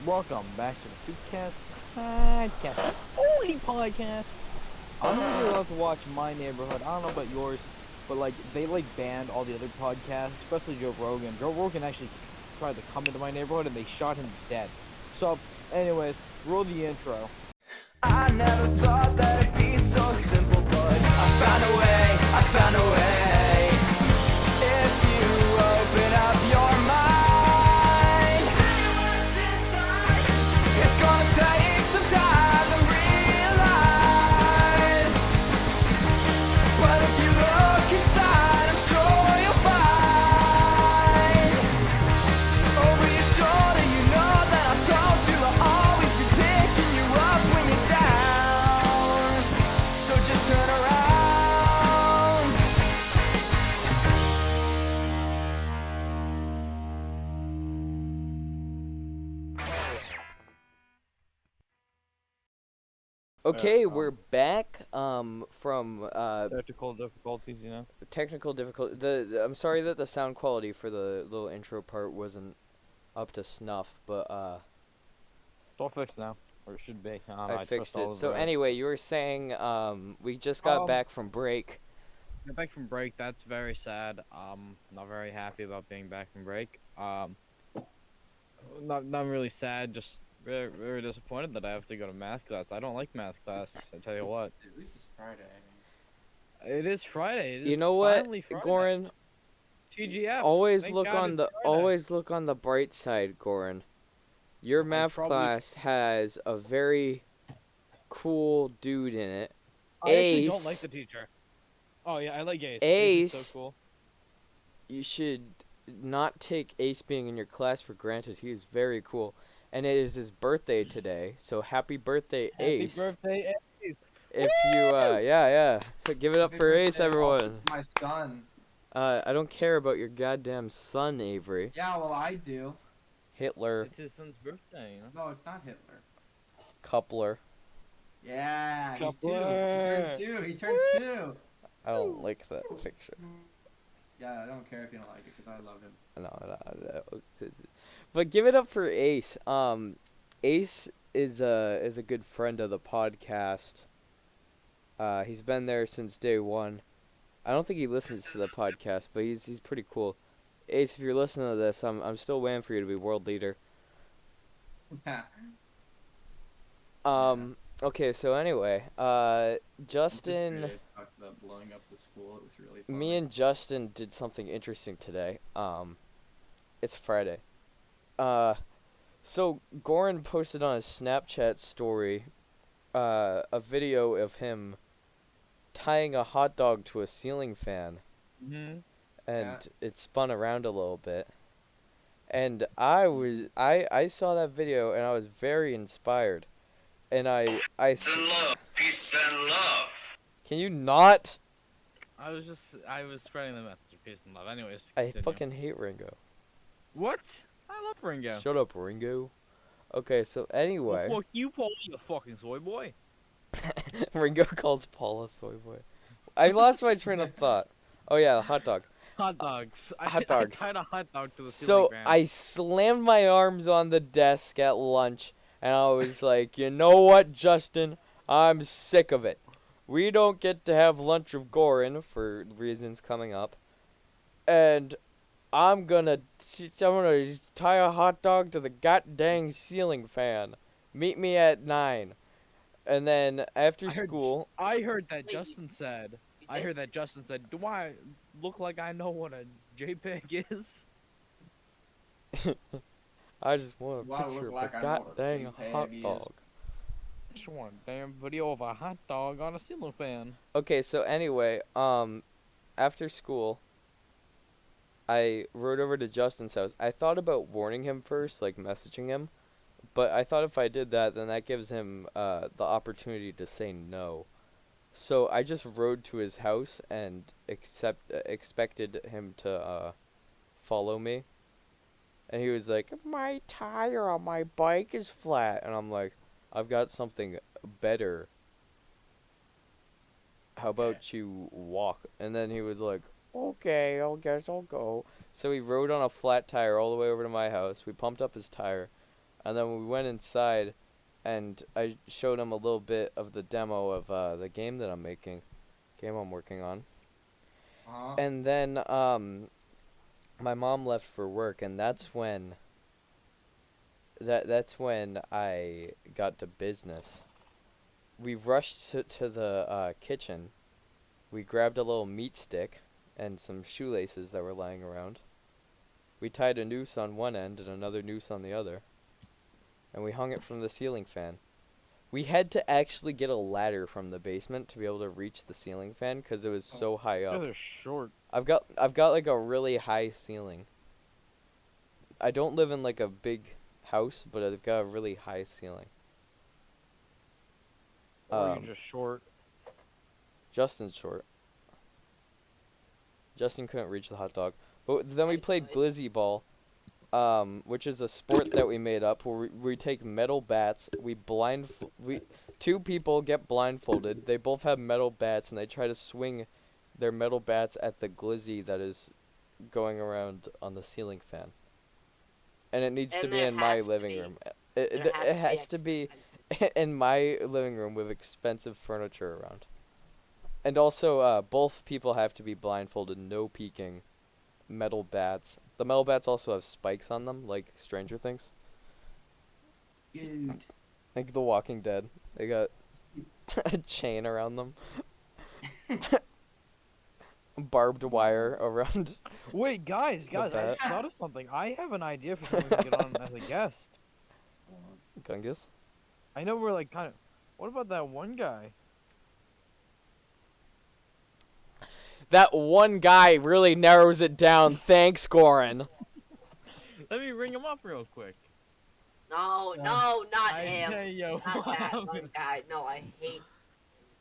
Welcome back to the SoupCast podcast. Only podcast. I'm really allowed to watch My Neighborhood. I don't know about yours, but they banned all the other podcasts, especially Joe Rogan. Joe Rogan actually tried to come into My Neighborhood and they shot him dead. So, anyways, roll the intro. I never thought that it'd be so simple, but I found a way, I found a way. If you open up your mind, it's gonna take some time to realize. But if you look inside, I'm sure you'll find. Over your shoulder, you know that I told you I'll always be picking you up when you're down. So just turn around. Okay, we're back from Technical difficulties, technical difficulty. I'm sorry that the sound quality for the little intro part wasn't up to snuff, but It's all fixed now. Or it should be. I fixed it. So anyway, you were saying we just got back from break. Got back from break. That's very sad. Not very happy about being back from break. Not really sad. Just very, very disappointed that I have to go to math class. I don't like math class. I tell you what. At least it's Friday. It is Friday. It is You know what, finally Friday. Goran? TGF. Always Thank look God on it's the Friday. bright side, Goran. Your math probably- class has a very cool dude in it. I actually Ace. don't like the teacher. Oh yeah, I like Ace. Ace. Is so cool. You should not take Ace being in your class for granted. He is very cool. And it is his birthday today, so happy birthday, Ace. Happy birthday, Ace. If you, yeah. Give it up Happy for Ace, birthday also everyone. to my son. I don't care about your goddamn son, Avery. Yeah, well, I do. Hitler. It's his son's birthday, you know. No, it's not Hitler. Coupler. Yeah, he's two. Coupler. He turned two. He turned two. I don't like that picture. Yeah, I don't care if you don't like it, because I love him. No. But give it up for Ace. Ace is a good friend of the podcast. He's been there since day one. I don't think he listens to the podcast, but he's pretty cool. Ace, if you're listening to this, I'm still waiting for you to be world leader. Okay, so anyway, Justin, Talked about blowing up the school. It was really fun. me and Justin did something interesting today. It's Friday. So Goran posted on his Snapchat story, a video of him tying a hot dog to a ceiling fan, Mm-hmm. and it spun around a little bit. And I saw that video and I was very inspired. And I Peace and love. Can you not? I was spreading the message of peace and love. Anyways, I continue. fucking hate Ringo. What? I love Ringo. Shut up, Ringo. Okay, so anyway, Well, fuck you, Paul, you fucking soy boy. Ringo calls Paul a soy boy. I lost my train of thought. Oh yeah, the hot dog. Hot dogs. Hot dogs. I tied a hot dog to the So ceiling fan. I slammed my arms on the desk at lunch, and I was like, you know what, Justin? I'm sick of it. We don't get to have lunch with Goran for reasons coming up, and I'm gonna tie a hot dog to the goddamn ceiling fan. Meet me at 9. And then after school, I heard that Justin said. Do I look like I know what a JPEG is? I just want a Do I picture look of like a I know what a goddamn JPEG hot is? dog. Just want a damn video of a hot dog on a ceiling fan. Okay, so anyway, after school, I rode over to Justin's house. I thought about warning him first, like messaging him, but I thought if I did that, then that gives him the opportunity to say no. So I just rode to his house and expected him to follow me. And he was like, my tire on my bike is flat. And I'm like, I've got something better. How about you walk? And then he was like, okay, I guess I'll go. So he rode on a flat tire all the way over to my house. We pumped up his tire. And then we went inside, and I showed him a little bit of the demo of the game that I'm making, game I'm working on. And then my mom left for work, and that's when I got to business. We rushed to the kitchen. We grabbed a little meat stick and some shoelaces that were lying around. We tied a noose on one end and another noose on the other, and we hung it from the ceiling fan. We had to actually get a ladder from the basement to be able to reach the ceiling fan because it was so high up. They're short. I've got like a really high ceiling. I don't live in like a big house, but I've got a really high ceiling. Or you're just short. Justin's short. Justin couldn't reach the hot dog. But then we played Glizzy Ball, which is a sport that we made up where we take metal bats. Two people get blindfolded. They both have metal bats, and they try to swing their metal bats at the glizzy that is going around on the ceiling fan. And it needs to be in my living room. It has to be in my living room with expensive furniture around. And also, both people have to be blindfolded, no peeking, metal bats. The metal bats also have spikes on them, like Stranger Things. Dude. Like The Walking Dead. They got a chain around them. Barbed wire around. Wait, guys, I just thought of something. I have an idea for someone to get on as a guest. Gungus? I know we're like kind of. What about that one guy? That one guy really narrows it down. Thanks, Goran. Let me ring him up real quick. No, not him. Hey, yo. Not that one guy. No, I hate.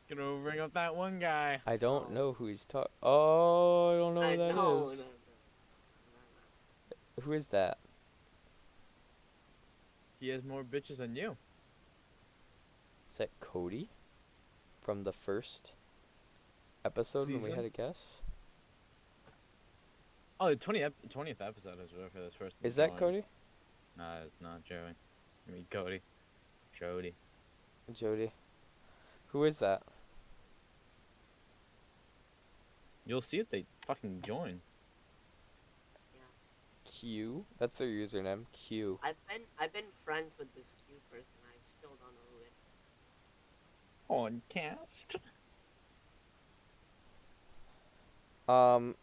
Gonna ring up that one guy. I don't know who he's talking. Oh, I don't know who that is. No. Who is that? He has more bitches than you. Is that Cody? From the first episode when we Season? had a guest? Oh, the 20th episode is for this first. Is that Cody? No, it's not Joey. I mean, Cody. Jody. Jody. Who is that? You'll see if they fucking join. Q? That's their username. Q. I've been friends with this Q person. I still don't know who it is. Podcast.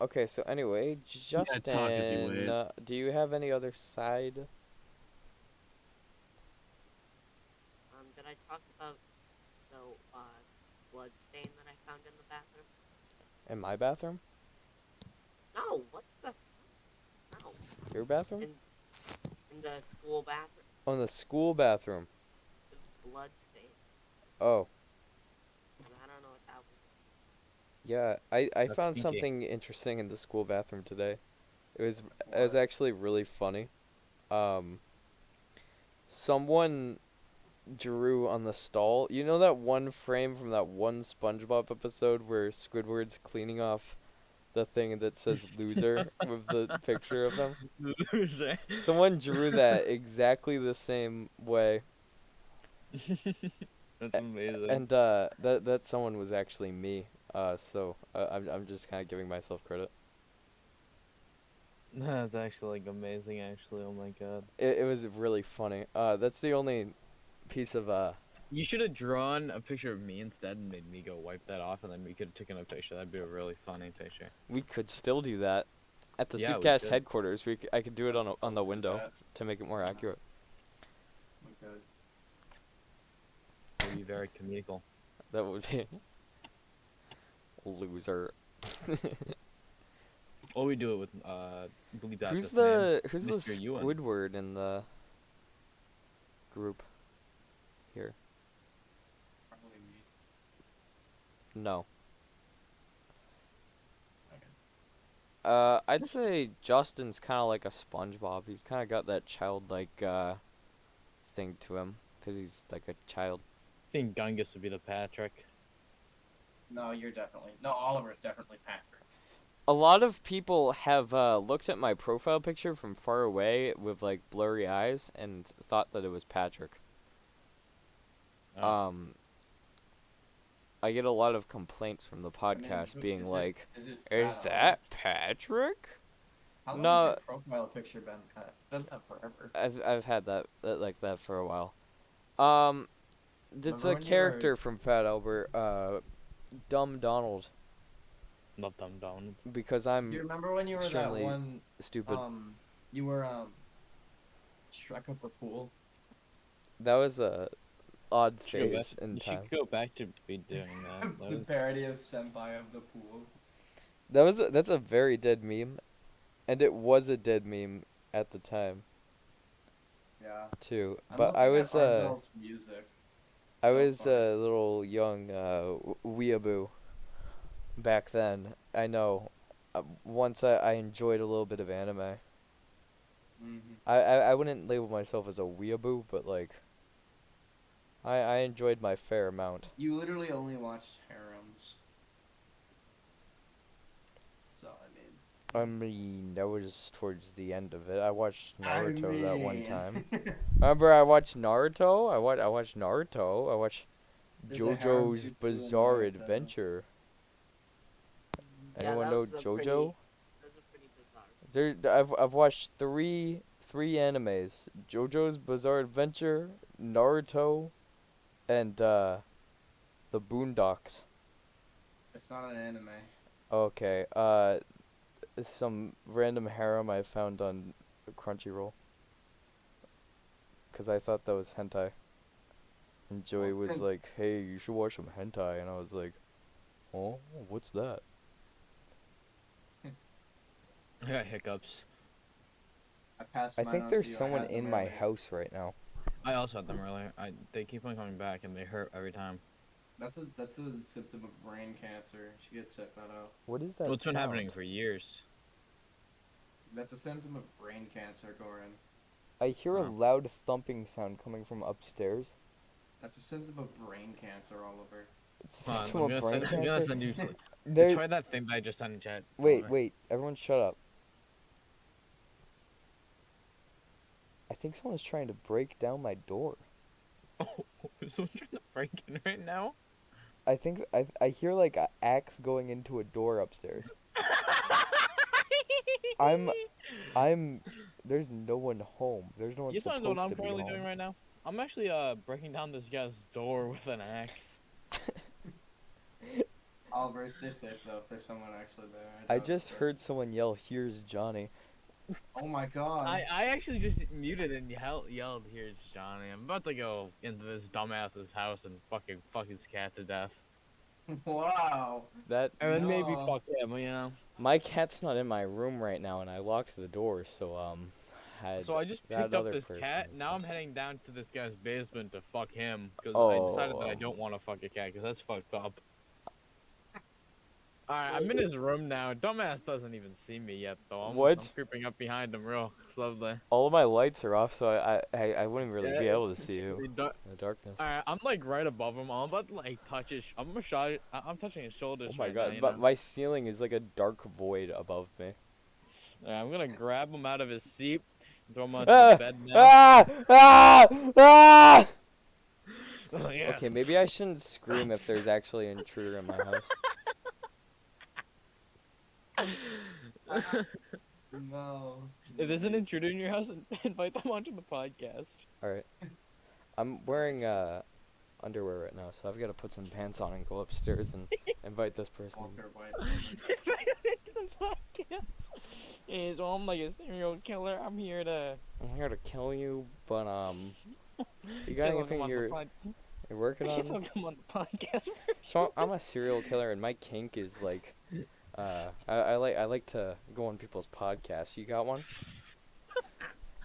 Okay, so anyway, Justin, talk if you would. Do you have any other side? Did I talk about the blood stain that I found in the bathroom? In my bathroom? No, what the? No. Your bathroom? In the school bathroom. Oh, in the school bathroom. It was blood stain. Oh. And I don't know what that was. Yeah, I That's found stinky. something interesting in the school bathroom today. It was actually really funny. Someone drew on the stall. You know that one frame from that one SpongeBob episode where Squidward's cleaning off the thing that says loser with the picture of him? Loser. Someone drew that exactly the same way. That's amazing. And that someone was actually me. So I'm just kind of giving myself credit. That's actually like amazing. Actually, oh my god. It was really funny. That's the only piece of You should have drawn a picture of me instead and made me go wipe that off, and then we could have taken a picture. That'd be a really funny picture. We could still do that at the Yeah, we SoupCast could. headquarters. I could do it on the window that. to make it more accurate. Okay. It'd be very comical. That would be loser. Or we do it with believe that. Who's this the man, Mr. Ewan. Squidward in the group here? Probably me. No. Okay. I'd say Justin's kind of like a SpongeBob. He's kind of got that childlike thing to him because he's like a child. I think Gungus would be the Patrick. No, you're definitely. No, Oliver's definitely Patrick. A lot of people have looked at my profile picture from far away with like blurry eyes and thought that it was Patrick. Oh. I get a lot of complaints from the I mean, podcast being like, is it "Is Fat that Albert? Patrick?" How long has No, your profile picture been? It's been that forever. I've had that like that for a while. Um, it's Remember a when you character were? from Fat Albert, Dumb Donald, Love them down. because Do you I'm remember when you were that extremely one? stupid. You were Shrek of the Pool. That was a odd You should go phase back- in you time. should go back to be doing that. That The was- parody of Senpai of the Pool. That's a very dead meme, and it was a dead meme at the time Yeah. too. I'm But I looking was at Ardell's music. I So was funny. a little young weeaboo back then. I know. Once I enjoyed a little bit of anime. Mm-hmm. I wouldn't label myself as a weeaboo, but like I enjoyed my fair amount. You literally only watched harems. So I mean, that was towards the end of it. I watched Naruto that one mean. time. Remember, I watched Naruto. I watched Naruto. I watched There's a harem JoJo's jutsu in Bizarre Naruto. Adventure. Yeah, Anyone that know was a JoJo? pretty- That was a pretty bizarre. I've watched three animes: JoJo's Bizarre Adventure, Naruto, and the Boondocks. It's not an anime. Okay, some random harem I found on Crunchyroll. 'Cause I thought that was hentai. And Joey was like, "Hey, you should watch some hentai," and I was like, "Oh, what's that?" I got hiccups. I passed. I mine think on there's to you. I someone had them in my earlier. house right now. I also had them earlier. They keep on coming back and they hurt every time. That's a symptom of brain cancer. You should get checked that out. What is that? Well, it's been sound? happening for years. That's a symptom of brain cancer, Goran. I hear a Oh. loud thumping sound coming from upstairs. That's a symptom of brain cancer, Oliver. It's Hold on, to a brain I'm gonna cancer. send you. There's Try that thing that I just sent in chat. wait, everyone shut up. I think someone's trying to break down my door. Oh, is someone trying to break in right now? I think I hear like an axe going into a door upstairs. I'm there's no one home. There's no one You know supposed what I'm to be currently home. doing right now? I'm actually breaking down this guy's door with an axe. Oliver, stay safe though. If there's someone actually there. I doubt just it. heard someone yell, "Here's Johnny." Oh my god. I actually just muted and yelled, "Here's Johnny." I'm about to go into this dumbass's house and fuck his cat to death. Wow. That And then maybe No. fuck him, you know? my cat's not in my room right now, and I locked the door, so had So I just that picked up other this person cat. and Now stuff. I'm heading down to this guy's basement to fuck him because I decided that I Oh. don't want to fuck a cat because that's fucked up. Alright, I'm in his room now. Dumbass doesn't even see me yet though. I'm What? creeping up behind him real slowly. All of my lights are off, so I wouldn't really be able to it's see you really dark. in the darkness. Alright, I'm like right above him. I'm about to like touch his. I'm touching his shoulders. Oh my right god, now, you but know? my ceiling is like a dark void above me. Alright, I'm gonna grab him out of his seat, throw him onto Ah! the bed now. Ah! Ah! Ah! Yeah. Okay, maybe I shouldn't scream if there's actually an intruder in my house. No. If there's an intruder in your house, invite them onto the podcast. Alright. I'm wearing underwear right now, so I've got to put some pants on and go upstairs and invite this person. Walker White. Invite them to the podcast. Hey, so I'm like a serial killer. I'm here to. I'm here to kill you, but you got Hey, welcome anything on the you're working Yes, I'll on? come on the podcast. So I'm a serial killer, and my kink is like, I like to go on people's podcasts. You got one?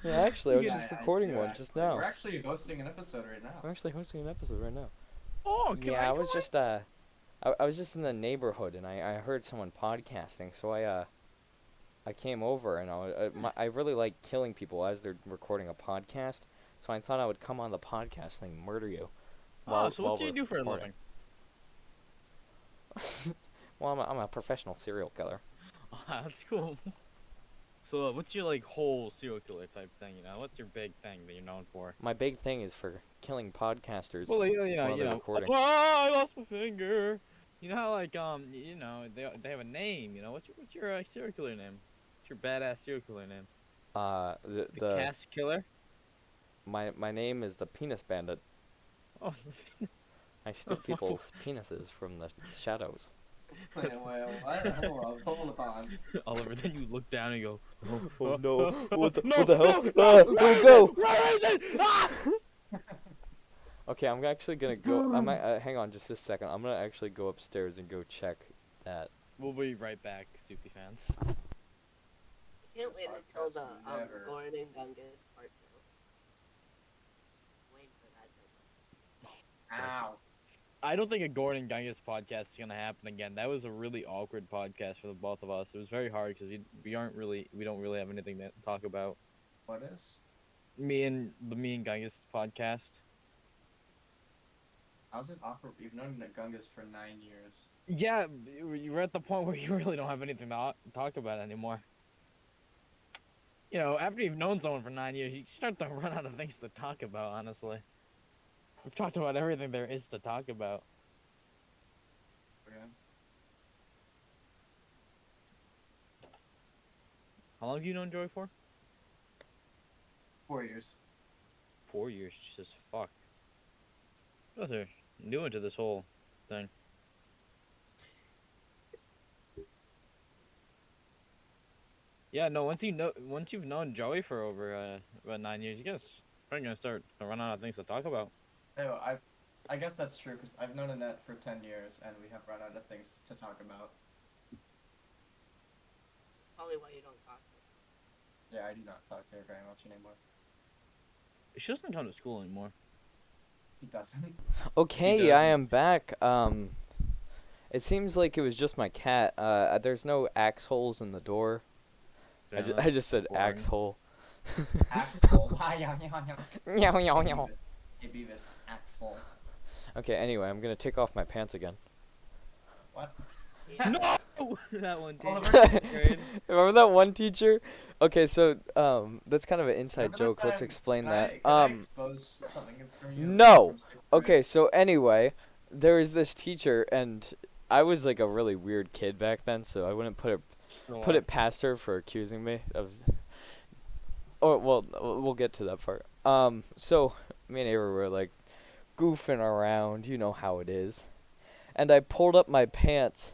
Yeah, actually, I was Yeah, just I recording do, one just actually. now. We're actually hosting an episode right now. I'm actually hosting an episode right now. Oh, can Yeah, I was go just I was just in the neighborhood, and I heard someone podcasting, so I came over, and I really like killing people as they're recording a podcast, so I thought I would come on the podcast and murder you. Oh, so what do we're you do for a recording. living? Well, I'm a professional serial killer. That's cool. So, what's your like whole serial killer type thing? You know, what's your big thing that you're known for? My big thing is for killing podcasters Well, while they're recording. Oh, I lost my finger. You know how like you know they have a name. You know, what's your serial killer name? What's your badass serial killer name? The cast killer. My name is the Penis Bandit. Oh, I steal people's penises from the shadows. Wait, what? Hold on. Oliver. Then you look down and go, Oh no! What the no, hell? no, Ah, no, where'd it go? Ah! Okay, I'm actually gonna go. I might hang on just a second. I'm gonna actually go upstairs and go check that. We'll be right back, Soupy fans. I can't wait until the Podcast never. Gordon and Gungus part 2. Wait for that to Ow. I don't think a Gordon Gungus podcast is gonna happen again. That was a really awkward podcast for the both of us. It was very hard because we don't really have anything to talk about. What is? Me and Gungus podcast. How's it awkward? You've known Gungus for 9 years. Yeah, you're at the point where you really don't have anything to talk about anymore. You know, after you've known someone for 9 years, you start to run out of things to talk about. Honestly, we've talked about everything there is to talk about. Okay. How long have you known Joey for? 4 years. 4 years. Jesus fuck. You guys are new into this whole thing. Yeah, no. Once you've known Joey for over about 9 years, you guys are gonna start to run out of things to talk about. Oh, I guess that's true because I've known Annette for 10 years and we have run out of things to talk about. Probably why you don't talk to Yeah, I do not talk to her very much anymore. She doesn't come to school anymore. He doesn't. Okay, doesn't. I am back. It seems like it was just my cat. There's no axe holes in the door. Damn, I just said boring. axe hole. Axel. Meow meow meow. Hey Beavis. Axel. Okay, anyway, I'm gonna take off my pants again. What? Yeah. No! That one teacher. Oliver. Grade. Remember that one teacher? Okay, so that's kind of an inside Remember joke. that Let's time- explain can that. I, can I expose something from you? No. from sixth grade? Okay, so anyway, there was this teacher, and I was like a really weird kid back then, so I wouldn't put it past her for accusing me of. Oh well, we'll get to that part. So me and Avery were like goofing around, you know how it is, and I pulled up my pants.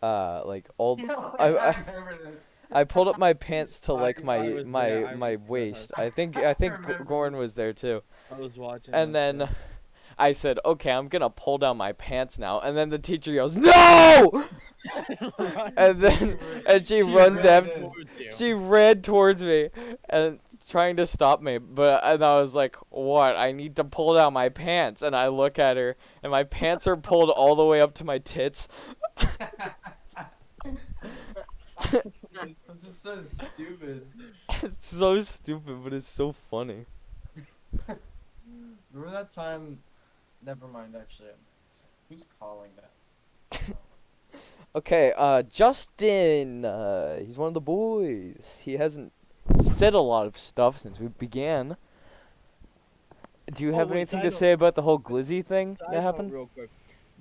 Like all. No, I remember this. I pulled up my pants to like I my was there, my I my remember waist. that. I think remember Gordon was there too. I was watching. And that then shit. I said, "Okay, I'm gonna pull down my pants now." And then the teacher yells, "No!" And then she runs ran after. Towards you. She ran towards me and trying to stop me, and I was like, "What? I need to pull down my pants." And I look at her, and my pants are pulled all the way up to my tits. This is so stupid. It's so stupid, but it's so funny. Remember that time? Never mind, actually. Who's calling that? Okay, Justin, he's one of the boys. He hasn't said a lot of stuff since we began. Do you Oh, have wait, anything side to note- say about the whole glizzy thing Side that note happened? real quick.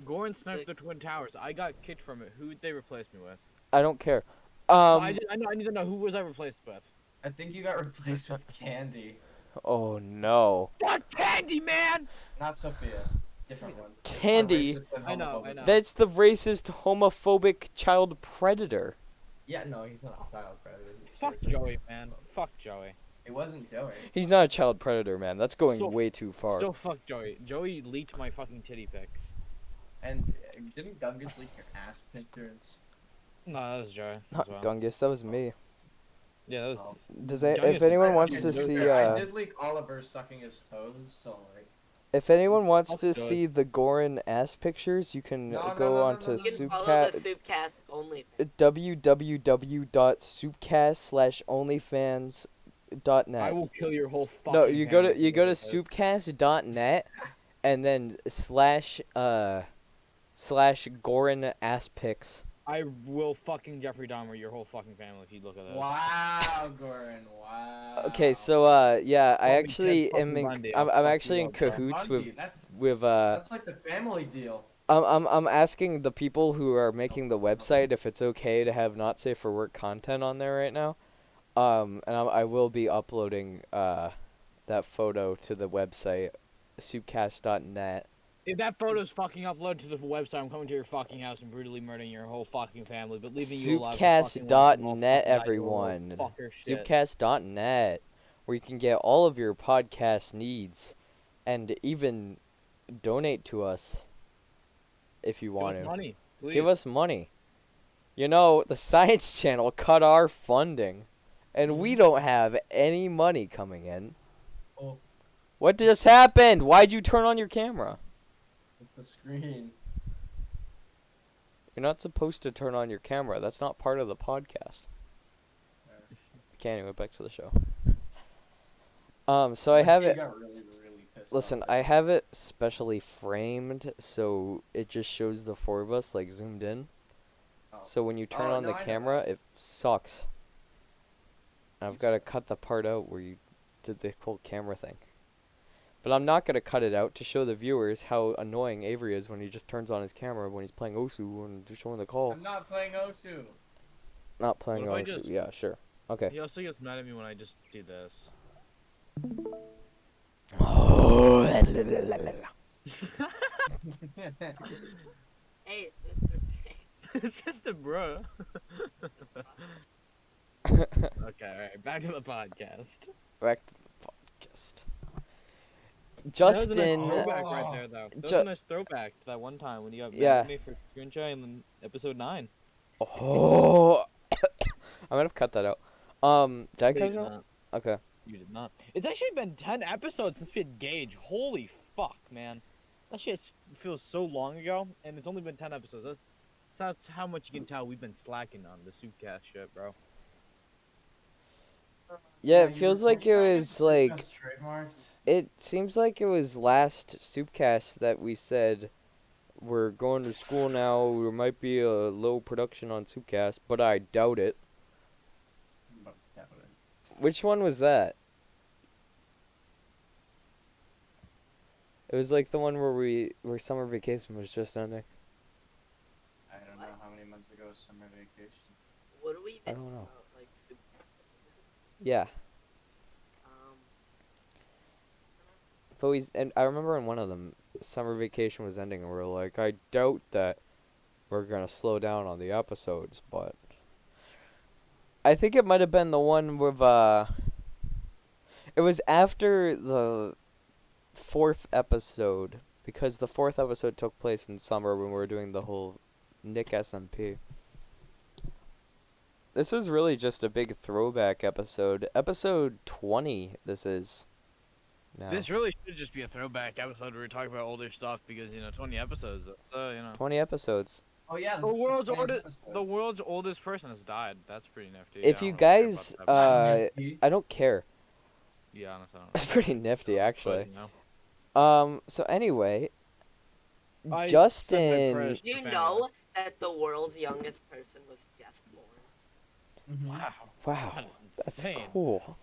Goran sniped the Twin Towers. I got kicked from it. Who'd they replace me with? I don't care. I need to know who was I replaced with. I think you got replaced with Candy. Oh no. Fuck Candy, man! Not Sophia. Different one. Candy? More racist and I know, homophobic. I know. That's the racist, homophobic child predator. Yeah, no, he's not a child predator. He's Fuck seriously- Joey, man. Fuck Joey. It wasn't Joey. He's not a child predator, man. That's going So- way too far. Still fuck Joey. Joey leaked my fucking titty pics. And didn't Gungus leak your ass pictures? No, that was Joey. Not as well. Gungus, that was me. Yeah, that was. Oh. If anyone wants to I see, I did leak Oliver sucking his toes, so like. if anyone wants That's to good. see the Goran ass pictures, you can No, no, go no, no, onto no, no. You can follow the SoupCast only. www.soupcast/onlyfans.net. I will kill your whole fucking. No, you go to family if do this. soupcast.net and then slash Goran ass pics I will fucking Jeffrey Dahmer your whole fucking family if you look at this. Wow, Gordon. Wow. Okay, so yeah, I Call me actually Ted am fucking in. Bundy, I'm, I'll I'm fuck actually you in up, bro. cahoots Bundy, that's with like the family deal. I'm asking the people who are making the website if it's okay to have not safe for work content on there right now. And I will be uploading that photo to the website, soupcast.net. If that photo's fucking uploaded to the website, I'm coming to your fucking house and brutally murdering your whole fucking family, but leaving you alive for fucking one small Soupcast.net, fucking night, you little everyone. fucker shit. Soupcast.net, where you can get all of your podcast needs and even donate to us if you Give want us to. money, please. Give us money. You know, the Science Channel cut our funding, and we don't have any money coming in. Oh, What just happened? Why'd you turn on your camera? it's the screen. You're not supposed to turn on your camera. That's not part of the podcast. Okay, anyway, back to the show. So I have it. Got really, really pissed Listen, off I have it specially framed so it just shows the four of us like zoomed in. Oh. So when you turn Oh, on no, the I know camera, that. it sucks. I've got to cut the part out where you did the whole camera thing. But I'm not going to cut it out to show the viewers how annoying Avery is when he just turns on his camera when he's playing Osu and just showing the call. I'm not playing O2. Not playing What if I Osu. just- Yeah, sure. Okay. He also gets mad at me when I just do this. Hey, it's Mr. Big. It's just a bro. Okay, alright, back to the podcast. Back to the podcast. That was a nice Justin. throwback right there, though. That was Ju- a nice throwback to that one time when you got mad Yeah. at me for screenshotting in episode 9. Oh. I might have cut that out. Did I You cut did it out? not. Okay. You did not. It's actually been 10 episodes since we had Gage. Holy fuck, man. That shit feels so long ago, and it's only been 10 episodes. That's how much you can tell we've been slacking on the SoupCast shit, bro. Yeah, it feels like it was like That's trademarked. it seems like it was last Soupcast that we said we're going to school now. There might be a low production on Soupcast, but I doubt it. But that would- Which one was that? It was like the one where summer vacation was just ending. I don't know how many months ago was summer vacation. What do we even I don't know. about, like, Supercast episodes? Yeah, Um, but and I remember in one of them, summer vacation was ending, and we were like, I doubt that we're gonna slow down on the episodes, but I think it might have been the one with it was after the fourth episode, because the fourth episode took place in summer when we were doing the whole Nick SMP. This is really just a big throwback episode. Episode 20, this is. Now. This really should just be a throwback episode where we talk about older stuff because, 20 episodes, 20 episodes. Oh yeah, The this is world's 20th oldest, episode. the world's oldest person has died. That's pretty nifty. If I you don't really care about guys, that episode. Nifty. I don't care. Yeah, honestly, I don't It's pretty nifty, know. actually. But, So anyway, I said my Justin. prayers did you for know family. that the world's youngest person was just born? Mhm. Wow. Wow, That is that's insane. cool.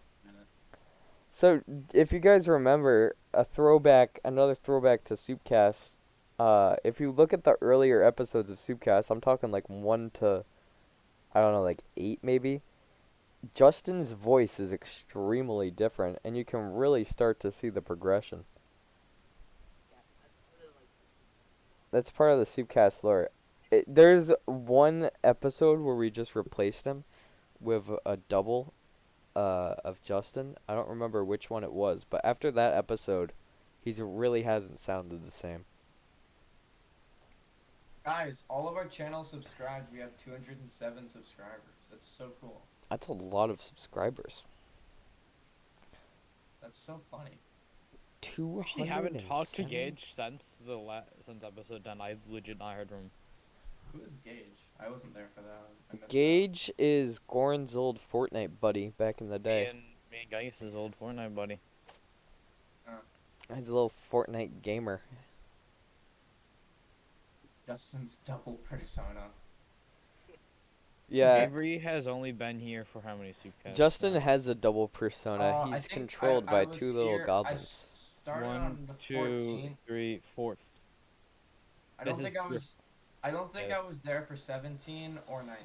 So, if you guys remember, another throwback to Soupcast, if you look at the earlier episodes of Soupcast, I'm talking like 1 to, I don't know, like 8 maybe, Justin's voice is extremely different, and you can really start to see the progression. Yeah, that's part of, like, the Supercast. That's part of the Soupcast lore. There's one episode where we just replaced him with a double of Justin. I don't remember which one it was, but after that episode, he really hasn't sounded the same. Guys, all of our channels subscribed. We have 207 subscribers. That's so cool. That's a lot of subscribers. That's so funny. We actually haven't talked to 207? Gage since episode 10. I legit not heard from him. Who is Gage? I wasn't there for that. I missed Gage is Goran's old Fortnite buddy back in the day. Me and Geis' old Fortnite buddy. He's a little Fortnite gamer. that. Justin's double persona. Yeah, Avery has only been here for how many Soupcasts? Justin now? has a double persona. I He's think controlled I by was two little here. goblins. Started One, on the two, 14th. three, four. I don't This think is I your was. I don't think fifth. I was there for 17 or 19.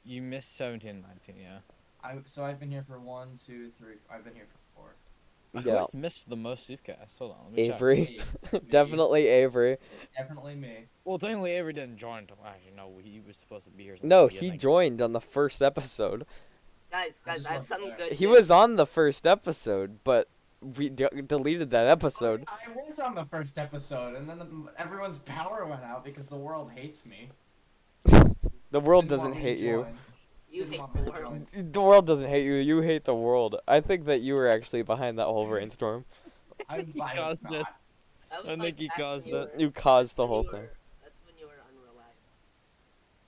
You missed 17 and 19, yeah. So I've been here for 1, 2, 3. I've been here for 4. Who Yeah, has missed the most Soupcasts? Hold on, let me check. Avery. Me. Definitely Avery. Definitely me. Well, technically Avery didn't join until actually no, he was supposed to be here. Since No, the he beginning. joined on the first episode. Guys, I just I have wasn't something there. good. He news. was on the first episode, but we deleted that episode. I was on the first episode, and then everyone's power went out because the world hates me. The world Didn't doesn't want me to hate you. join. You Didn't hate want the me to world. join. The world doesn't hate you. You hate the world. I think that you were actually behind that whole rainstorm. I caused was it. not. That was I like think he back when caused you it. were- You caused the that's when whole you thing. were- That's when you were unreliable.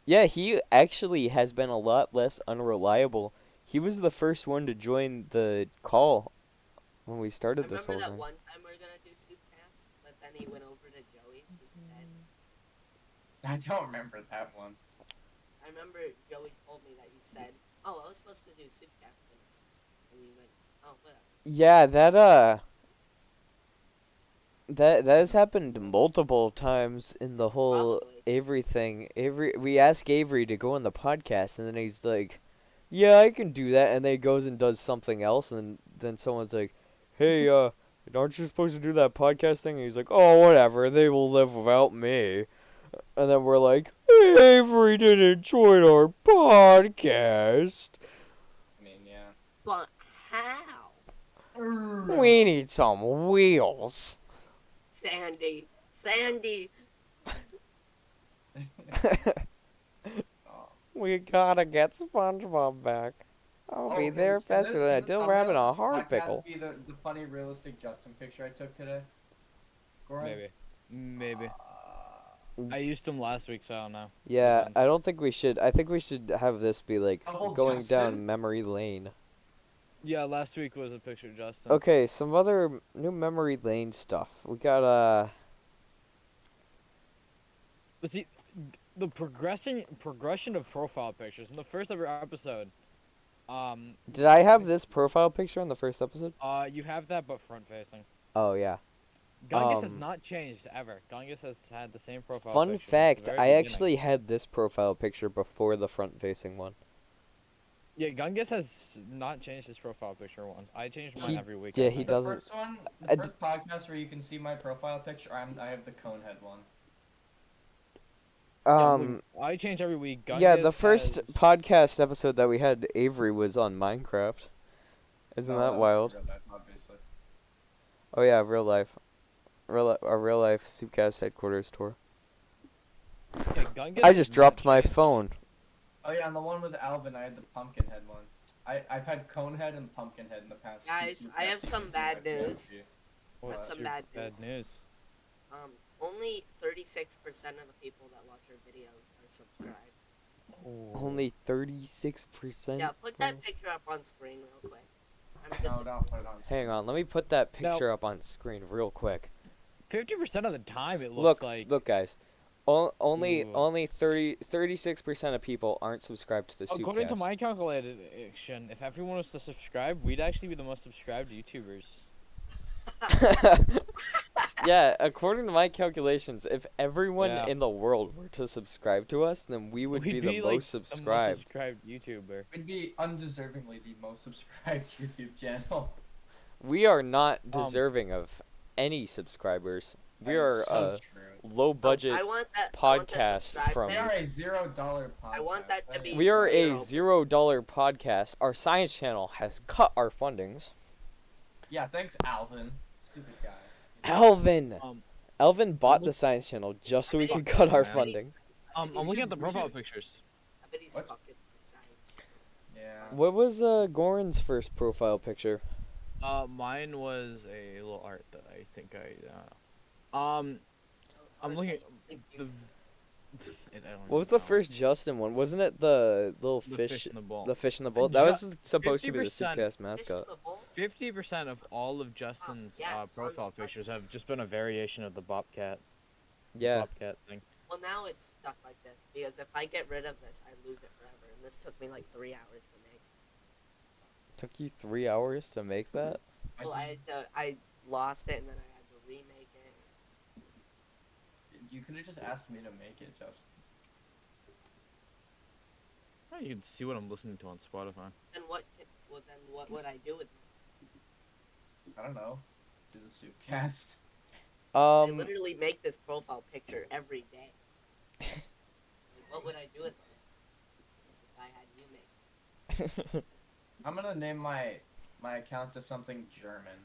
Yeah, he actually has been a lot less unreliable. He was the first one to join the call when we started this Remember whole that thing. one time we were gonna do SoupCast, but then he went over to Joey's instead? I don't remember that one. I remember Joey told me that you said, "Oh, I was supposed to do SoupCast," and you went, "Oh, whatever." Yeah, that has happened multiple times in the whole Probably. Avery thing. We asked Avery to go on the podcast, and then he's like, "Yeah, I can do that," and then he goes and does something else, and then someone's like, "Hey, aren't you supposed to do that podcast thing?" And he's like, "Oh, whatever. They will live without me." And then we're like, "Hey, Avery didn't join our podcast. I mean, yeah. But how? We need some wheels." Sandy. Oh. We gotta get SpongeBob back. I'll be Oh, there can faster than a this dill thumbnail rabbit on a of this hard podcast pickle. Be the funny, realistic Justin picture I took today? Goran? Maybe. Uh, I used them last week, so I don't know. Yeah, Depends. I don't think we should. I think we should have this be like Double going down Justin? memory lane. Yeah, last week was a picture of Justin. Okay, some other new memory lane stuff. We got But see, the progression of profile pictures in the first ever episode. Did I have this profile picture in the first episode? You have that, but front facing. Oh yeah. Gungus has Um, not changed ever. Gungus has had the same profile. Fun picture since the fact, very I beginning. actually had this profile picture before the front facing one. Yeah, Gungus has not changed his profile picture once. I change mine He- every week. yeah, I he think. the doesn't- first one, I the first podcast where you can see my profile picture, I have the Conehead one. I change every week. Gungus Yeah, the first has- podcast episode that we had Avery was on Minecraft. Isn't that was wild? real life, obviously. Oh yeah, real life. A real life SoupCast headquarters tour. Yeah, Gungus I has just not dropped my changed. phone. Oh yeah, and the one with Alvin, I had the Pumpkinhead one. I've had Conehead and Pumpkinhead in the past. Guys, I have some bad news. What's some your bad bad news? Only 36% of the people that watch our videos are subscribed. Only 36%. Yeah, put that picture up on screen real quick. I'm No, just don't put it on. Hang on, let me put that picture up on screen real quick. 50% of the time it looks Look, like. look, guys. Only Ooh. 36% of people aren't subscribed to the According to SoupCast. my calculation, if everyone was to subscribe, we'd actually be the most subscribed YouTubers. Yeah, according to my calculations, if everyone Yeah. in the world were to subscribe to us, then we would We'd be the like, most the most subscribed. subscribed YouTuber. We'd be undeservingly the most subscribed YouTube channel. We are not Um, deserving of any subscribers. We That are is a so true. low budget. I want that podcast subscribe from- They thing. are a $0 podcast. I want that to be- We are a Zero. $0 podcast. Our science channel has cut our fundings. Yeah, thanks, Alvin. Stupid guy. Alvin! Um, Alvin bought look- the science channel just so we I could bet- cut our Yeah. funding. I'm looking at the profile pictures. I bet he's What's- fucking precise. Yeah. What was Goran's first profile picture? Mine was a little art that I think I'm looking at the. I don't What was even the know. first Justin one? Wasn't it the little The fish? in the bowl. The fish in the bowl? That was supposed to be the 50% SoupCast mascot. 50% of all of Justin's yeah, profile pictures have just been a variation of the Bobcat. Yeah. Bobcat thing. Well, now it's stuck like this because if I get rid of this, I lose it forever. And this took me like 3 hours to make. Took you 3 hours to make that? Well, I lost it and then I had to remake it. You could have just asked me to make it, Justin. Oh, you can see what I'm listening to on Spotify. Then what would I do with it? I don't know. Do the SoupCast. I literally make this profile picture every day. Like, what would I do with it if I had you make it? I'm gonna name my account to something German,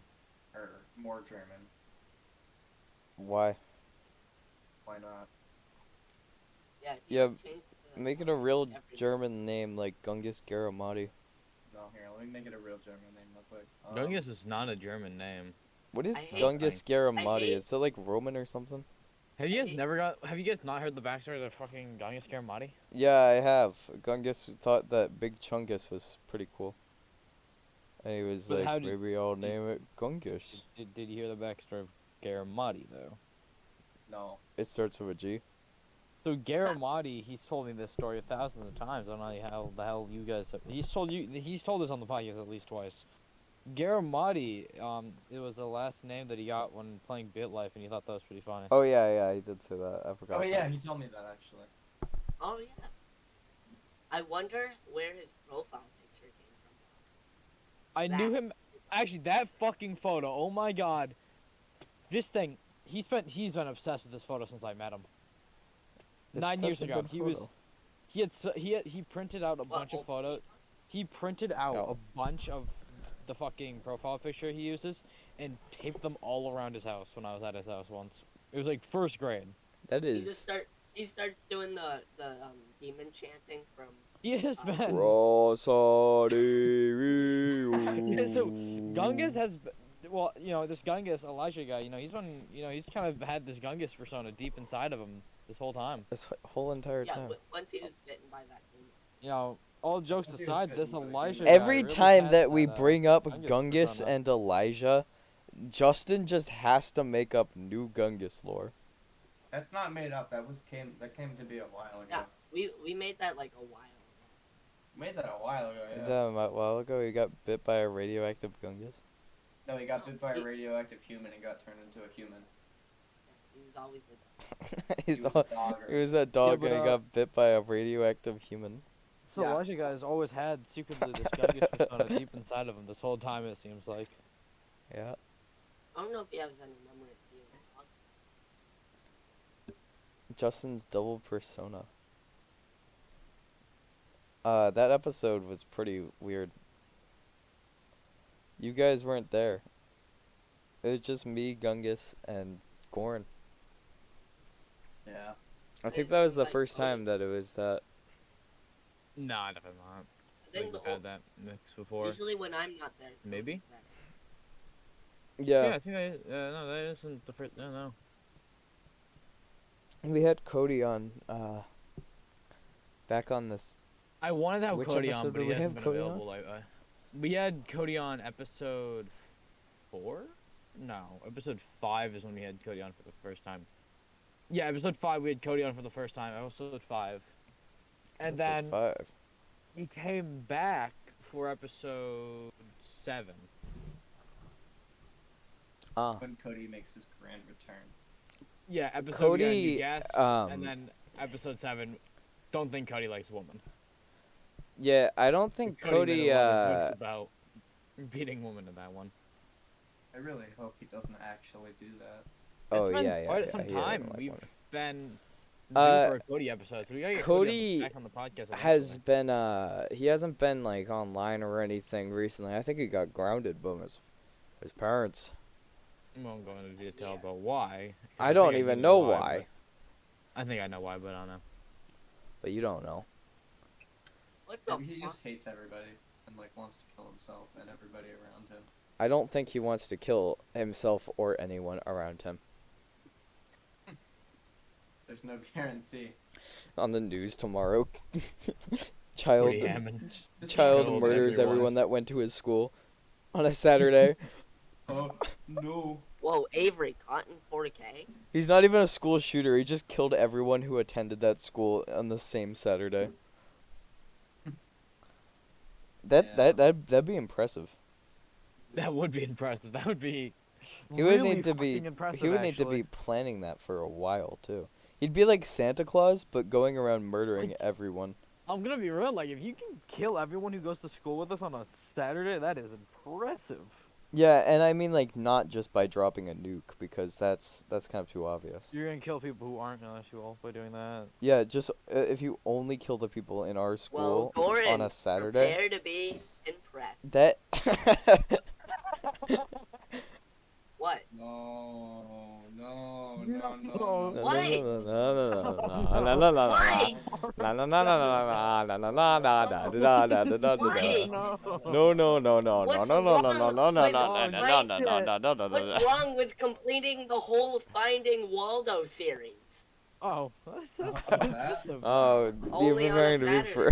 or more German. Why? Why not? Yeah, Yeah, change it to Make it a real every day. German name like Gungus Garamati. No, here, let me make it a real German name real quick. Gungus is not a German name. What is I hate- Gungus Garamati? hate- Is it like Roman or something? Have you I guys hate- have you guys not heard the backstory of the fucking Gungus Garamati? Yeah, I have. Gungus thought that Big Chungus was pretty cool. And he was But how like, did- maybe I'll name it Gungus. Did you hear the backstory of Garamati though? No. It starts with a G. So Garamati, he's told me this story thousands of times. I don't know how the hell you guys have. He's told this on the podcast at least twice. Garamati, it was the last name that he got when playing BitLife, and he thought that was pretty funny. Oh yeah, he did say that. I forgot. Oh that. yeah, he told me that actually. Oh yeah. I wonder where his profile picture came from. I knew him. Actually, that fucking photo. Oh my god. This thing. He's been obsessed with this photo since I met him. It's 9 years such a ago, good he printed out a bunch of photos. He printed out Oh. a bunch of the fucking profile picture he uses and taped them all around his house when I was at his house once. It was like first grade. That He just is. he starts doing the demon chanting from Yes, man. Yeah, so Gungus has, well, this Gungus Elijah guy, he's kind of had this Gungus persona deep inside of him this whole time. This whole entire yeah. time. Once he was bitten by that demon. All jokes Once he was aside, bitten this by the Elijah demon. guy Every really time has that we bring up Gungus Gungus persona. and Elijah, Justin just has to make up new Gungus lore. That's not made up. That came to be a while ago. Yeah, we made that like a while ago. Made that a while ago. Yeah. Damn, a while ago he got bit by a radioactive Gungus. No, he got bit by a He- radioactive human and got turned into a human. Yeah, he was always a He was a dog. He was that dog but, and he got bit by a radioactive human. So Yeah. Elijah guy has always had secretly this Gungus persona deep inside of him this whole time, it seems like. Yeah. I don't know if he has any memory of being a dog. Justin's double persona. That episode was pretty weird. You guys weren't there. It was just me, Gungus, and Gorn. Yeah. I think that was the Like, first Cody. time that it was that. Nah, definitely not. I think We've the had that mix before. usually when I'm not there. Maybe? Cody's there. Yeah. I think no, that isn't the first. No. We had Cody on, back on this. I wanted to have Which Cody episode on, but did he we hasn't have been Cody on? available lately. We had Cody on episode 4? No, episode 5 is when we had Cody on for the first time. Yeah, episode 5 we had Cody on for the first time. Episode 5, and episode then 5. he came back for episode 7. When Cody makes his grand return. Yeah, episode Cody, we got a new guest, um, and then episode 7. Don't think Cody likes women. Yeah, I don't think Cody made Cody, a lot of jokes about beating women in that one. I really hope he doesn't actually do that. oh It's been yeah, quite some he doesn't time. like We've women. been due Uh, for a Cody episode, so we gotta get Cody back on the podcast. has eventually. been, he hasn't been, like, online or anything recently. I think he got grounded by his parents. We won't go into detail Yeah. about why. I think don't knew even know but- why, I think I know why, but I don't know. but you don't know. What the Maybe he fuck? just hates everybody and like wants to kill himself and everybody around him. I don't think he wants to kill himself or anyone around him. There's no guarantee. On the news tomorrow, child Woody Hammond. child Kills murders everyone. everyone that went to his school on a Saturday. Oh no. Whoa, Avery, caught in 4K? He's not even a school shooter. He just killed everyone who attended that school on the same Saturday. That'd be impressive. That would be impressive. That would be He would really need to be fucking impressive, he would need to actually. be planning that for a while too. He'd be like Santa Claus, but going around murdering everyone. I'm gonna be real, like, if you can kill everyone who goes to school with us on a Saturday, that is impressive. Yeah, and I mean like not just by dropping a nuke because that's kind of too obvious. You're gonna kill people who aren't gonna shoot off by doing that. Yeah, just if you only kill the people in our Well, school Goran, on a Saturday. prepare to be impressed. That What? No, no, No. no, no, no. What? What's wrong with completing the whole Finding Waldo series? Oh, that's That? impressive. Oh, Only you've on a been to be for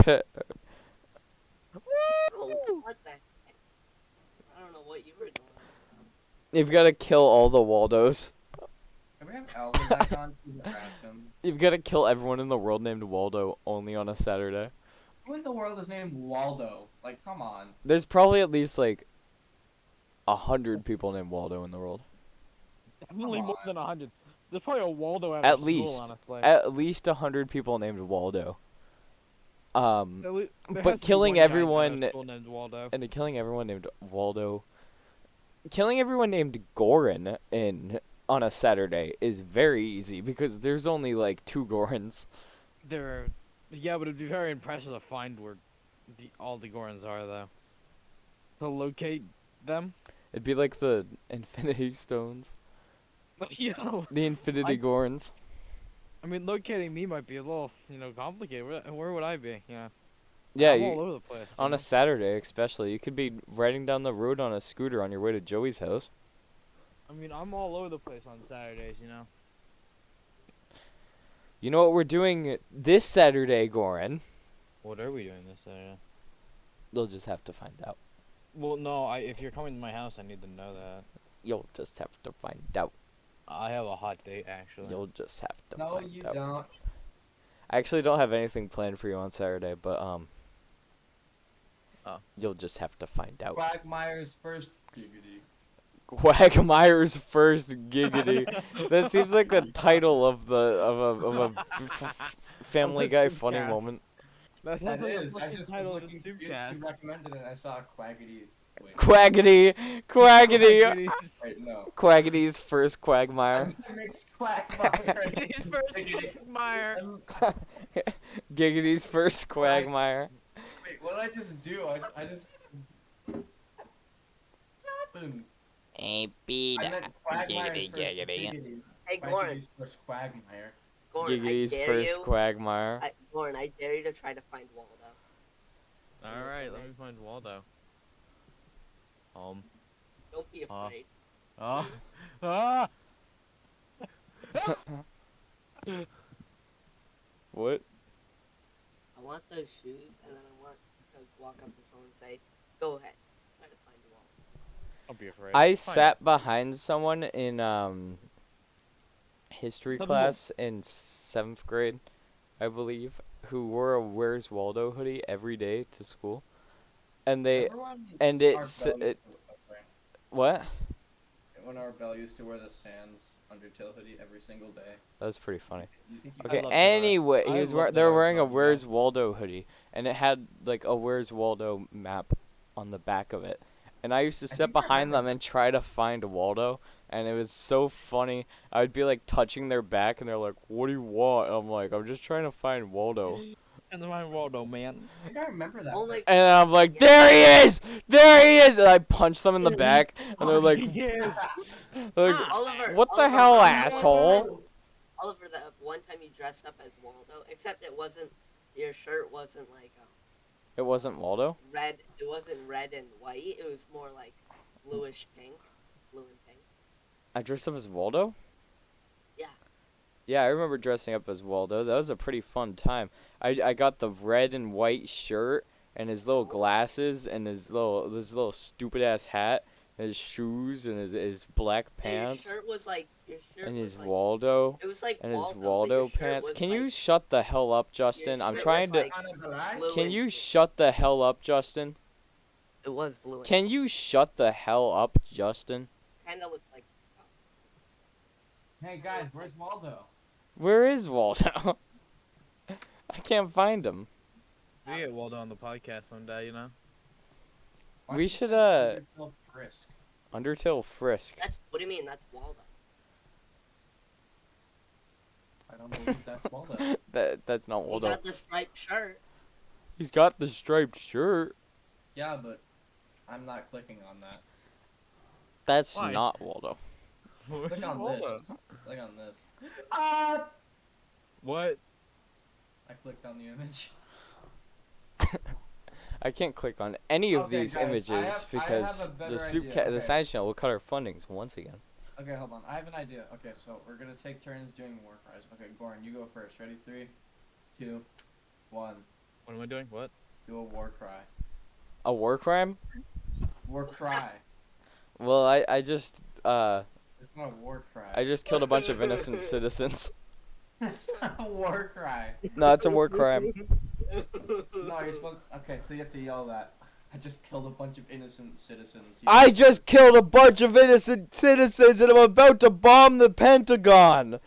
Oh, what the heck? I don't know what you were doing. You've got to kill all the Waldos. Can we have Alvin back on to harass him? You've got to kill everyone in the world named Waldo only on a Saturday. Who in the world is named Waldo? Like, come on. There's probably at least like 100 people named Waldo in the world. Definitely Come more on. than 100. There's probably a Waldo after At school, least. honestly. At least 100 people named Waldo. There has to But be killing one guy in everyone our school named Waldo. and killing everyone named Waldo, killing everyone named Goran on a Saturday is very easy because there's only like 2 Gorans. Yeah, but it'd be very impressive to find where all the Gorons are, though. To locate them. It'd be like the Infinity Stones, You know, the Infinity Gorons. I mean, locating me might be a little, complicated. Where would I be? Yeah, I'm all over the place. on a Saturday especially, you could be riding down the road on a scooter on your way to Joey's house. I mean, I'm all over the place on Saturdays, You know what we're doing this Saturday, Goran? What are we doing this Saturday? You'll just have to find out. Well, no, if you're coming to my house, I need to know that. You'll just have to find out. I have a hot date, actually. You'll just have to No, find you out. don't. I actually don't have anything planned for you on Saturday, but Oh. you'll just have to find out. Quagmire's first giggity. Quagmire's first giggity. That seems like the title of a Family Guy funny SoupCast. moment. That's That like is. the I fucking just was title of the looking. SoupCast. You recommended it and I saw Quaggity. Wait, Quaggity, Quaggity, wait, no. Quaggity's first Quagmire. I mixed Quagmire. His first Quagmire. Giggity's first Quagmire. Wait, what did I just do? I just. What's happened? Hey, I Peter. meant Quagmire's Giggity, first giggity. giggity. Hey, Goran. Quaggity's first Quagmire. Goran, Giggity's I dare first you. Quagmire. Goran, I dare you to try to find Waldo. Alright, let me find Waldo. Don't be afraid. Ah! What? I want those shoes, and then I want to walk up to someone and say, "Go ahead, try to find Waldo." Don't be afraid. I It's fine. sat behind someone in history Tell them class in 7th grade, I believe, who wore a Where's Waldo hoodie every day to school. And they Everyone and our it's Belle it, used to- sorry. what? When our Belle used to wear the Sans Undertale hoodie every single day. That was pretty funny. You think you Okay, love that anyway, I love they that were art wearing a from, yeah. Where's Waldo hoodie, and it had like a Where's Waldo map on the back of it. And I used to sit think I behind remember them and try to find Waldo, and it was so funny. I would be like touching their back, and they're like, "What do you want?" I'm like, "I'm just trying to find Waldo." And then find Waldo, man. I think I remember that. Oh my And I'm like, "There he is! There he is!" And I punch them in the back, and they're like, Yes. like Oliver. "What the Oliver, hell, remember- asshole?" Oliver, the one time you dressed up as Waldo, except it wasn't. Your shirt wasn't like It wasn't Waldo? red. It wasn't red and white. It was more like bluish pink, blue and pink. I dressed up as Waldo? Yeah. Yeah, I remember dressing up as Waldo. That was a pretty fun time. I got the red and white shirt and his little glasses and his little stupid ass hat, his shoes and his black And your pants shirt was like and his like Waldo it was like and his Waldo, but Waldo your shirt pants. was Can like, you shut the hell up, your Justin? I'm shirt trying was to. like blue Can and you shut the hell up, Justin? it was blue and Can you shut the hell up, Justin? kind of looked like Hey guys, where's Waldo? Where is Waldo? I can't find him. We get Waldo on the podcast one day, you know. Why We don't you should, say Undertale Frisk? Undertale Frisk. that's what do you mean that's Waldo? I don't believe that's Waldo. That's not He Waldo. got the striped shirt. He's got the striped shirt. Yeah, but I'm not clicking on that. That's Why? not Waldo. Click on this. Click on this. What? I clicked on the image. I can't click on any of Okay, these guys, images I have because a better the idea, the okay. science channel will cut our fundings once again. Okay, hold on. I have an idea. Okay, so we're gonna take turns doing war cries. Okay, Goran, you go first. Ready? 3, 2, 1. What am I doing? What? Do a war cry. A war crime? War cry. Well, I just It's not a war cry. I just killed a bunch of innocent citizens. It's not a war cry. No, it's a war crime. No, you're supposed. Okay, so you have to yell that. I just killed a bunch of innocent citizens. I just killed a bunch of innocent citizens and I'm about to bomb the Pentagon.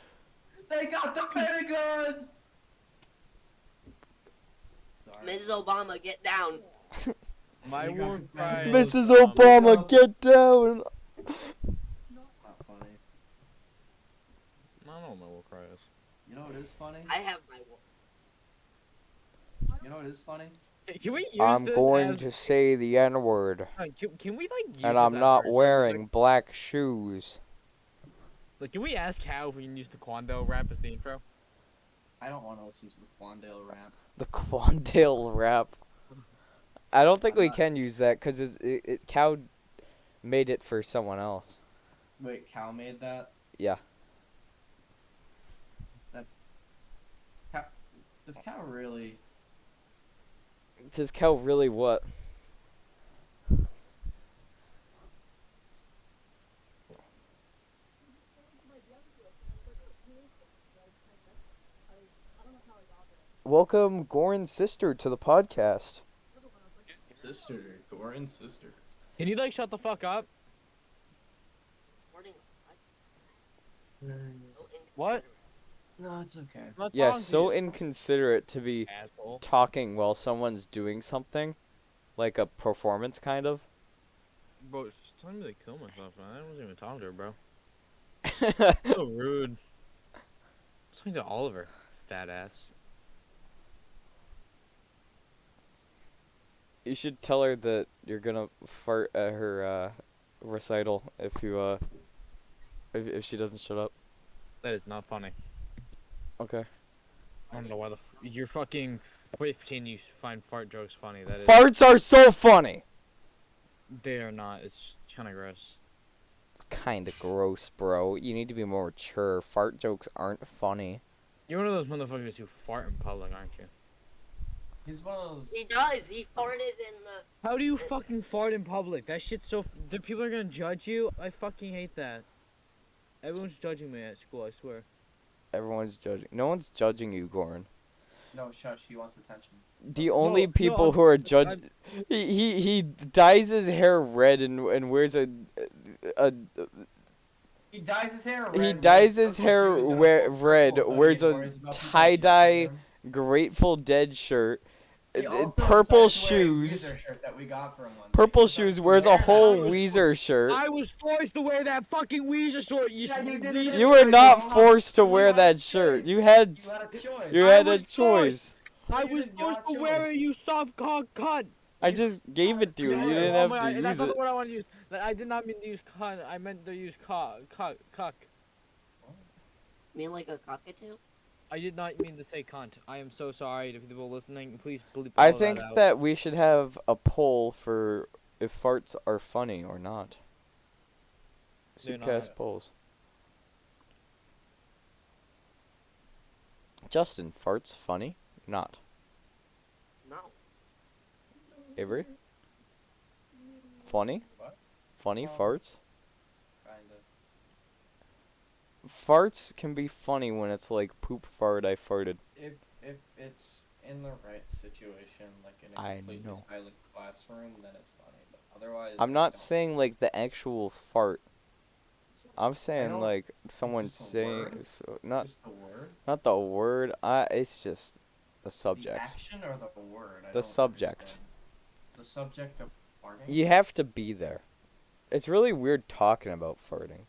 They got the Pentagon. Sorry. Mrs. Obama, get down. My You got war the cry. Pentagon. is, Mrs. Obama, get down. Not funny. I don't know what my war cry is. You know what is funny? I have my war. You know what is funny? Can we use I'm this going as, to say the N-word. Can we like use And this I'm as not our wearing music? black shoes. Like, can we ask Cal if we can use the Quando rap as the intro? I don't want to listen to the Quandale rap. The Quandale rap. I don't think I'm we not- can use that because Cow made it for someone else. Wait, Cal made that? Yeah. Does Cal really? Does Cow really what? Welcome Goran's sister to the podcast. Sister, Goran's sister. Can you like shut the fuck up? Recording What? No, it's okay. I'm not Yeah, talking to so you, inconsiderate to be asshole. talking while someone's doing something. Like a performance, kind of. Bro, she's telling me to kill myself, man. I wasn't even talking to her, bro. So rude. Talking to Oliver, fat ass. You should tell her that you're gonna fart at her recital if you if she doesn't shut up. That is not funny. Okay. I don't know why you're fucking 15. You find fart jokes funny. That is. Farts are so funny. They are not. It's kind of gross. It's kind of gross, bro. You need to be more mature. Fart jokes aren't funny. You're one of those motherfuckers who fart in public, aren't you? He's one of those. He does. He farted in the. How do you fucking fart in public? That shit's so. The people are gonna judge you. I fucking hate that. Everyone's judging me at school. I swear. Everyone's judging. No one's judging you, Goran. No, shush. He wants attention. The only no, people I'm- who are I'm- judged. He dyes his hair red and wears a He dyes his hair red. He wears dyes his purple hair shoes and a red, purple wears hoodie, a and worries about people tie-dye judging him. Grateful Dead shirt, He also purple started wearing a shoes, Weezer shirt that we got for him one day. purple He started shoes, wears a wearing that. whole I was- Weezer shirt. I was forced to wear that fucking Weezer shirt. Yeah, you did it. You were not forced to wear that shirt. You had You had a choice. you I had a was choice. I You was did forced not to wear choose. it, you soft cock cunt. I just gave it to you. You didn't Oh have my to God, use that's not it. the word I want to use. I did not mean to use cunt. I meant to use cuck. You mean like a cockatoo? I did not mean to say cunt. I am so sorry to people listening. Please bleep I all think that out. that we should have a poll for if farts are funny or not. They're not. SoupCast polls. Justin, farts funny? Not. No. Avery? Funny? What? Funny Well, farts? Kinda. Farts can be funny when it's like poop fart I farted. If it's in the right situation, like in a I completely know. silent classroom, then it's funny. But otherwise, I'm like, not don't. saying like the actual fart. I'm I saying know like someone just the saying word. not Just the word. the word. It's just the The subject. action or the word? I The don't subject. understand. The subject of farting? You have to be there. It's really weird talking about farting.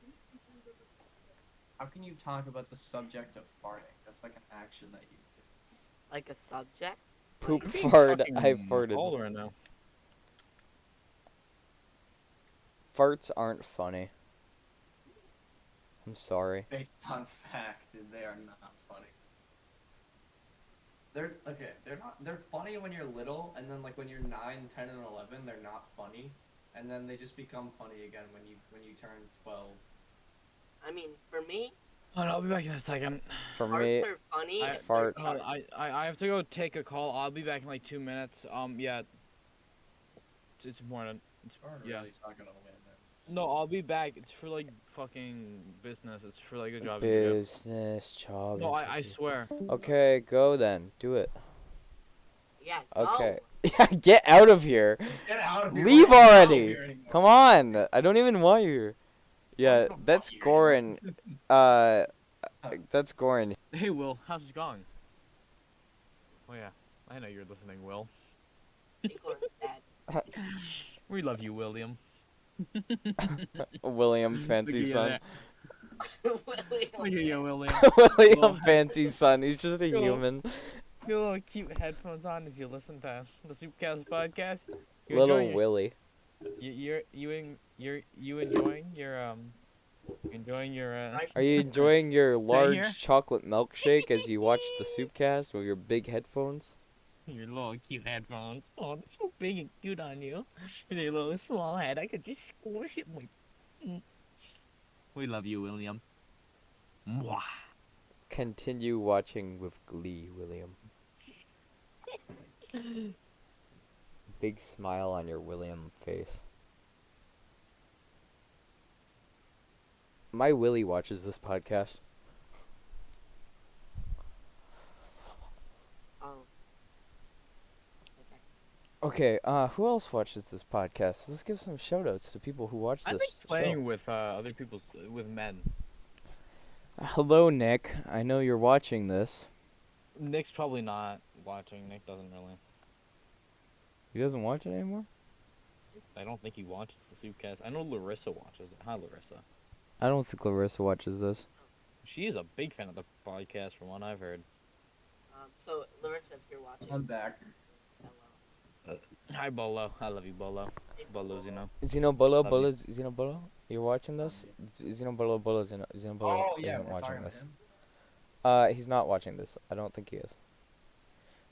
How can you talk about the subject of farting? That's like an action that you do. Like a subject? Poop I'm getting fart I fucking farted. cold right now. Farts aren't funny. I'm sorry. Based on fact, they are not funny. They're okay. They're not. They're funny when you're little, and then like when you're 9, 10, and 11, they're not funny, and then they just become funny again when you turn 12. I mean, for me, Oh, no, I'll be back in a second. For arts me, are funny I, if they're fart. charts. I have to go take a call. I'll be back in like 2 minutes. Yeah, it's important. Or Yeah. really, it's not gonna win. No, I'll be back. It's for like fucking business. It's for like a job interview. Business job. No, I interview. swear. Okay, go then. Do it. Yeah, Okay. go. Yeah, get out of here. Get out of here. Leave We're not already. here anymore. Come on. I don't even want you here. Yeah, don't that's want you anymore. Goran. That's Goran. Hey, Will, how's it going? Oh yeah, I know you're listening, Will. Acorn's dad. We love you, William. William Fancy Look at Son. William. Look at you, William. William Fancy Son. He's just a Cool. human. Your little cute headphones on as you listen to the SoupCast podcast. You're Little enjoying your, Willie. you enjoying your Are you enjoying your here? large chocolate milkshake as you watch the Soupcast with your big headphones? your little cute headphones. Oh, they're so big and cute on you. With your little small head, I could just squish it. We love you, William. Mwah. Continue watching with glee, William. Big smile on your William face. My Willie watches this podcast. Oh. Okay, who else watches this podcast? Let's give some shoutouts to people who watch I've been this playing show. with other people's with men. Hello, Nick. I know you're watching this. Nick's probably not watching. Nick doesn't really. He doesn't watch it anymore? I don't think he watches the Soupcast. I know Larissa watches it. Hi, Larissa. I don't think Larissa watches this. She is a big fan of the podcast, from what I've heard. So Larissa, if you're watching, I'm back. hello. Hi, Bolo. I love you, Bolo. Bolo, you know. Zeno Bolo, Love Bolo, you. Zeno Bolo? You're watching this? Zeno Bolo, Bolo, Zeno Bolo Oh yeah, isn't we're watching talking this. about him. He's not watching this. I don't think he is.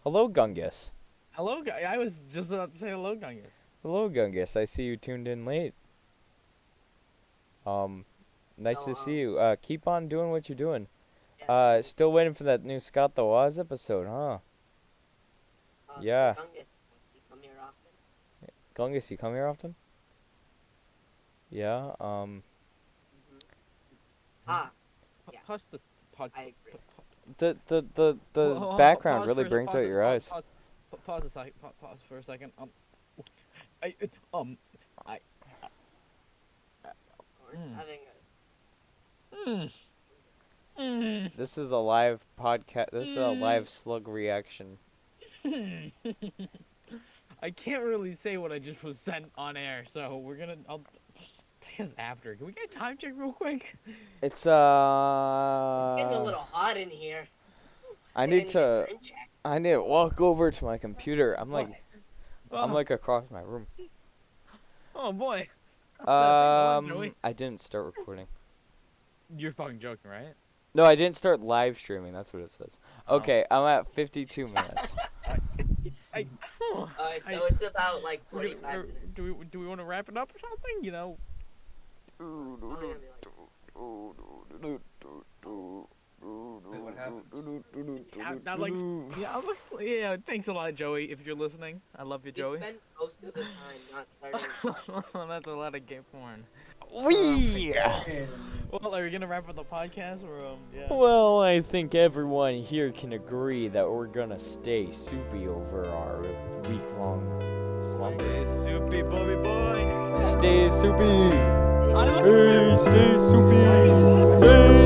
Hello, Gungus. Hello, I was just about to say hello, Gungus. Hello, Gungus. I see you tuned in late. Nice So, to see you. Keep on doing what you're doing. yeah, Still waiting for that new Scott the Woz episode, huh? yeah. So Gungus, you come here often? Gungus, you come here often? Yeah, Ah, yeah. Plus the pod. I agree. the Hold on, background pause really for a- brings pause out it, your pause- eyes. Pause a second. Pause for a second. Lawrence Mm. having This is a live podcast. This is a live slug reaction. I can't really say what I just was sent on air, so I'll take us after. Can we get a time check real quick? It's it's getting a little hot in here. I Didn't need even to time check. walk over to my computer. I'm What? like across my room. Oh boy. on, Joey. I didn't start recording. You're fucking joking, right? No, I didn't start live streaming. That's what it says. Oh. Okay, I'm at 52 minutes. So it's about like Do 45 minutes. we want to wrap it up or something? You know. It's probably gonna be like Wait, what happened? Yeah, thanks a lot, Joey. If you're listening, I love you, We Joey. spend most of the time not starting. That's a lot of gay porn. Wee! Well, are you gonna wrap up the podcast or yeah? Well, I think everyone here can agree that we're gonna stay soupy over our week-long slumber. Stay soupy, Bobby boy. Stay soupy! Stay Hey, stay soupy! Hey!